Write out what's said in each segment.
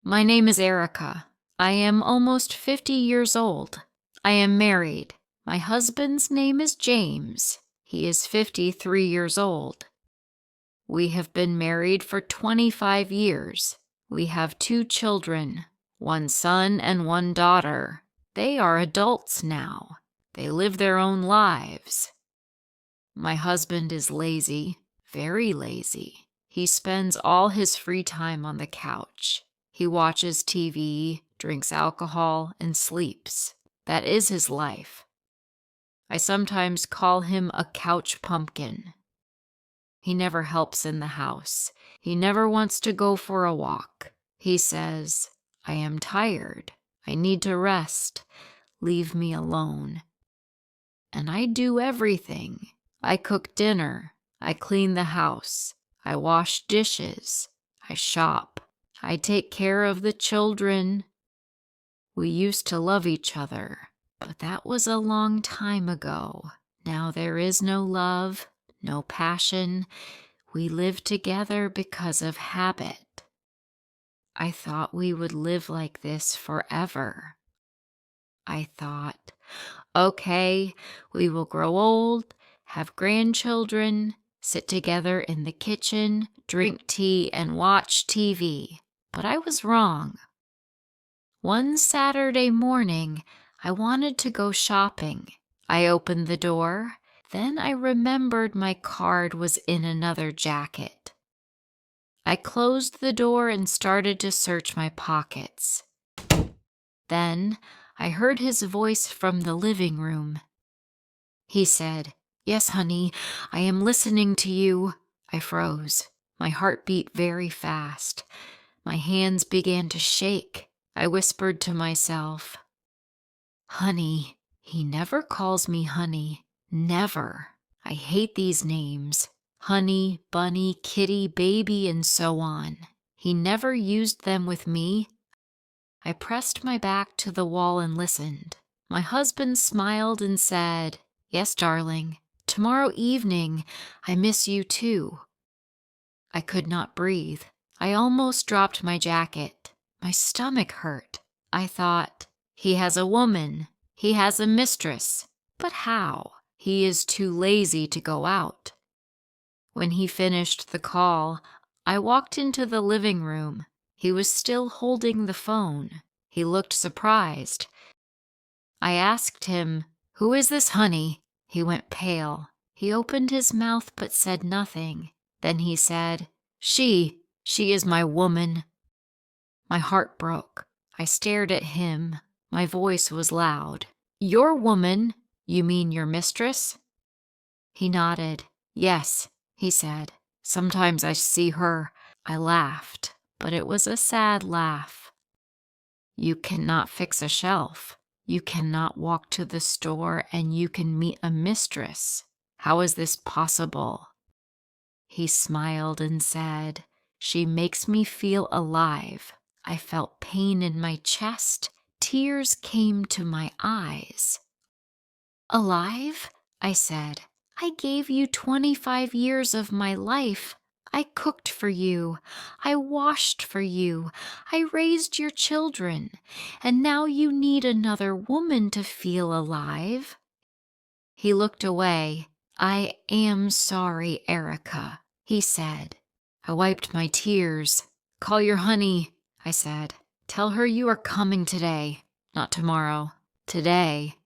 My name is Erica. I am almost 50 years old. I am married. My husband's name is James. He is 53 years old. We have been married for 25 years. We have 2 children, 1 son and 1 daughter. They are adults now. They live their own lives. My husband is lazy, very lazy. He spends all his free time on the couch. He watches TV, drinks alcohol, and sleeps. That is his life. I sometimes call him a couch pumpkin. He never helps in the house. He never wants to go for a walk. He says, "I am tired. I need to rest. Leave me alone." And I do everything. I cook dinner. I clean the house. I wash dishes. I shop. I take care of the children. We used to love each other, but that was a long time ago. Now there is no love, no passion. We live together because of habit. I thought we would live like this forever. I thought, okay, we will grow old, have grandchildren, sit together in the kitchen, drink tea, and watch TV. But I was wrong. One Saturday morning, I wanted to go shopping. I opened the door. Then I remembered my card was in another jacket. I closed the door and started to search my pockets. Then I heard his voice from the living room. He said, "Yes, honey, I am listening to you." I froze. My heart beat very fast. My hands began to shake. I whispered to myself, "Honey." He never calls me honey. Never. I hate these names. Honey, bunny, kitty, baby, and so on. He never used them with me. I pressed my back to the wall and listened. My husband smiled and said, "Yes, darling. Tomorrow evening, I miss you too." I could not breathe. I almost dropped my jacket. My stomach hurt. I thought, he has a woman. He has a mistress. But how? He is too lazy to go out. When he finished the call, I walked into the living room. He was still holding the phone. He looked surprised. I asked him, "Who is this honey?" He went pale. He opened his mouth but said nothing. Then he said, She is my woman." My heart broke. I stared at him. My voice was loud. "Your woman? You mean your mistress?" He nodded. "Yes," he said. "Sometimes I see her." I laughed, but it was a sad laugh. You cannot fix a shelf. You cannot walk to the store and you can meet a mistress. How is this possible? He smiled and said, "She makes me feel alive." I felt pain in my chest. Tears came to my eyes. "Alive?" I said. "I gave you 25 years of my life. I cooked for you. I washed for you. I raised your children. And now you need another woman to feel alive." He looked away. "I am sorry, Erica," he said. I wiped my tears. "Call your honey," I said. "Tell her you are coming today. Not tomorrow. Today."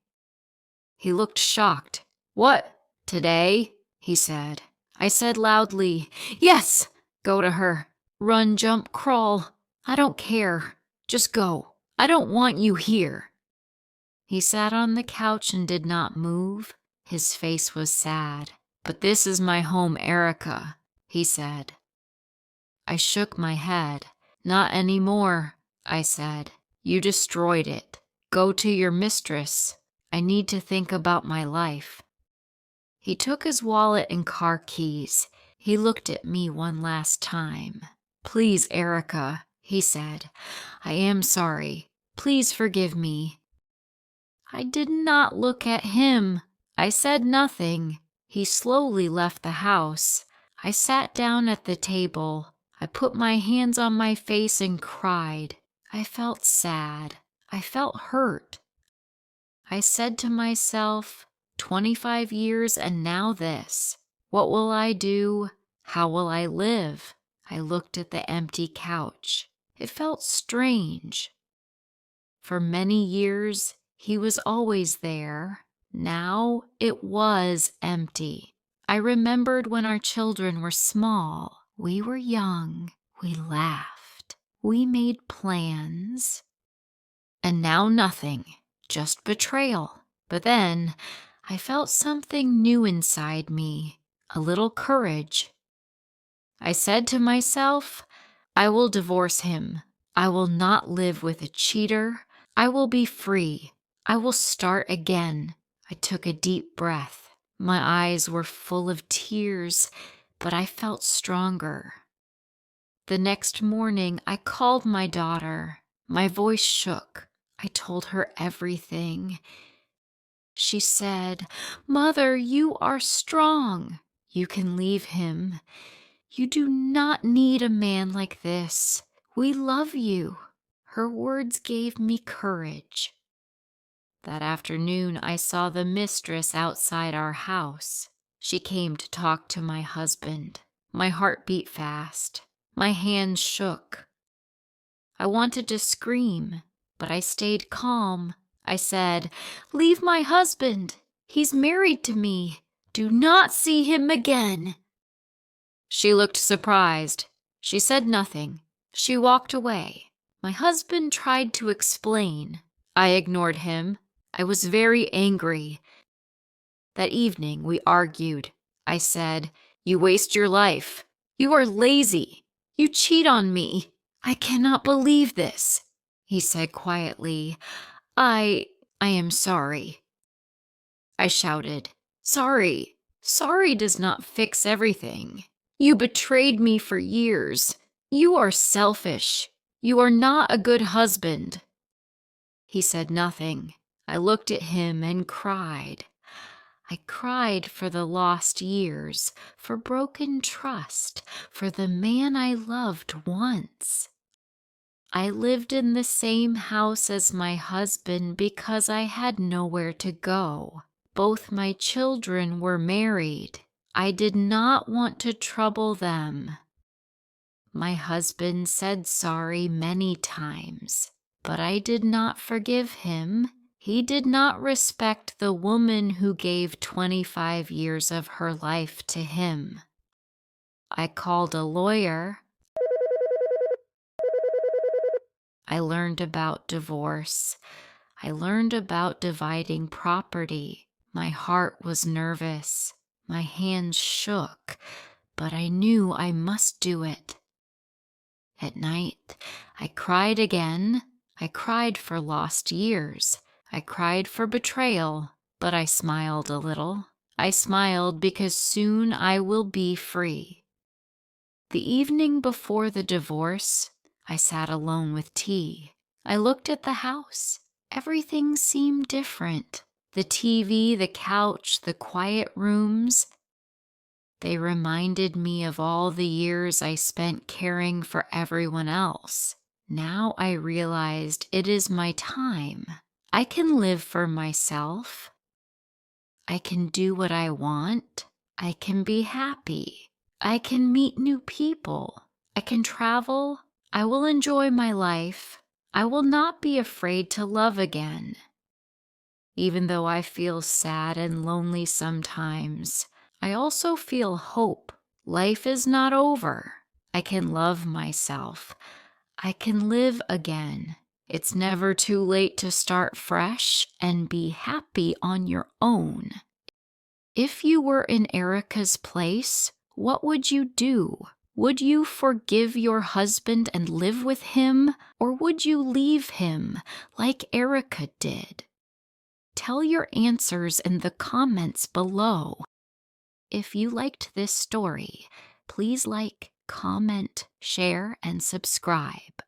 He looked shocked. "What? Today?" he said. I said loudly, "Yes! Go to her. Run, jump, crawl. I don't care. Just go. I don't want you here." He sat on the couch and did not move. His face was sad. "But this is my home, Erica," he said. I shook my head. "Not anymore," I said. "You destroyed it. Go to your mistress. I need to think about my life." He took his wallet and car keys. He looked at me one last time. "Please, Erica," he said. "I am sorry. Please forgive me." I did not look at him. I said nothing. He slowly left the house. I sat down at the table. I put my hands on my face and cried. I felt sad. I felt hurt. I said to myself, 25 years and now this. What will I do? How will I live? I looked at the empty couch. It felt strange. For many years, he was always there. Now it was empty. I remembered when our children were small. We were young. We laughed. We made plans. And now nothing, just betrayal. But then I felt something new inside me, a little courage. I said to myself, I will divorce him. I will not live with a cheater. I will be free. I will start again. I took a deep breath. My eyes were full of tears, but I felt stronger. The next morning, I called my daughter. My voice shook. I told her everything. She said, "Mother, you are strong. You can leave him. You do not need a man like this. We love you." Her words gave me courage. That afternoon, I saw the mistress outside our house. She came to talk to my husband. My heart beat fast. My hands shook. I wanted to scream, but I stayed calm. I said, "Leave my husband. He's married to me. Do not see him again." She looked surprised. She said nothing. She walked away. My husband tried to explain. I ignored him. I was very angry. That evening we argued. I said, "You waste your life. You are lazy. You cheat on me. I cannot believe this." He said quietly, I am sorry." I shouted, "Sorry. Sorry does not fix everything. You betrayed me for years. You are selfish. You are not a good husband." He said nothing. I looked at him and cried. I cried for the lost years, for broken trust, for the man I loved once. I lived in the same house as my husband because I had nowhere to go. Both my children were married. I did not want to trouble them. My husband said sorry many times, but I did not forgive him. He did not respect the woman who gave 25 years of her life to him. I called a lawyer. I learned about divorce. I learned about dividing property. My heart was nervous. My hands shook, but I knew I must do it. At night, I cried again. I cried for lost years. I cried for betrayal, but I smiled a little. I smiled because soon I will be free. The evening before the divorce, I sat alone with tea. I looked at the house. Everything seemed different. The TV, the couch, the quiet rooms. They reminded me of all the years I spent caring for everyone else. Now I realized it is my time. I can live for myself. I can do what I want. I can be happy. I can meet new people. I can travel. I will enjoy my life. I will not be afraid to love again. Even though I feel sad and lonely sometimes, I also feel hope. Life is not over. I can love myself. I can live again. It's never too late to start fresh and be happy on your own. If you were in Erica's place, what would you do? Would you forgive your husband and live with him, or would you leave him like Erica did? Tell your answers in the comments below. If you liked this story, please like, comment, share, and subscribe.